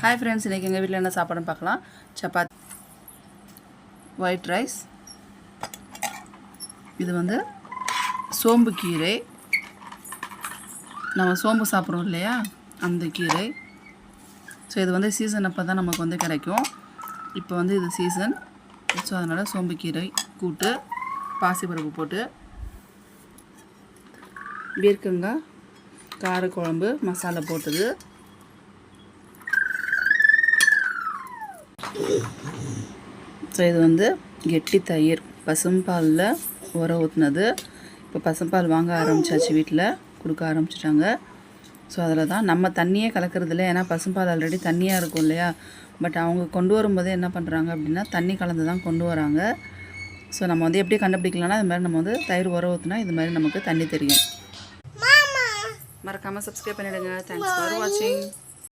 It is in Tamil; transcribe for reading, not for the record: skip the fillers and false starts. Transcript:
ஹாய் ஃப்ரெண்ட்ஸ், இன்றைக்கி எங்கள் வீட்டில் என்ன சாப்பாடுன்னு பார்க்கலாம். சப்பாத்தி, ஒயிட் ரைஸ், இது வந்து சோம்பு கீரை, நம்ம சோம்பு சாப்பிட்றோம் இல்லையா அந்த கீரை. ஸோ இது வந்து சீசன் அப்போ தான் நமக்கு வந்து கிடைக்கும். இப்போ வந்து இது சீசன். ஸோ அதனால் சோம்பு கீரை கூட்டு, பாசிப்பருப்பு போட்டு, பீர்க்கங்காய் காரக்குழம்பு மசாலா போட்டது, ஸோ இது வந்து கெட்டி தயிர் பசும்பாலில் உர ஊற்றுனது. இப்போ பசும்பால் வாங்க ஆரம்பித்தாச்சு, வீட்டில் கொடுக்க ஆரம்பிச்சிட்டாங்க. ஸோ அதில் தான் நம்ம தண்ணியே கலக்கிறதில்ல, ஏன்னா பசும்பால் ஆல்ரெடி தண்ணியாக இருக்கும் இல்லையா. பட் அவங்க கொண்டு வரும்போது என்ன பண்ணுறாங்க அப்படின்னா தண்ணி கலந்து தான் கொண்டு வராங்க. ஸோ நம்ம வந்து எப்படி கண்டுபிடிக்கலாம்னா, இது மாதிரி நம்ம வந்து தயிர் உர ஊற்றினா இது மாதிரி நமக்கு தண்ணி தெரியும். மறக்காமல் சப்ஸ்கிரைப் பண்ணிவிடுங்க. தேங்க்ஸ் ஃபார் வாட்சிங்.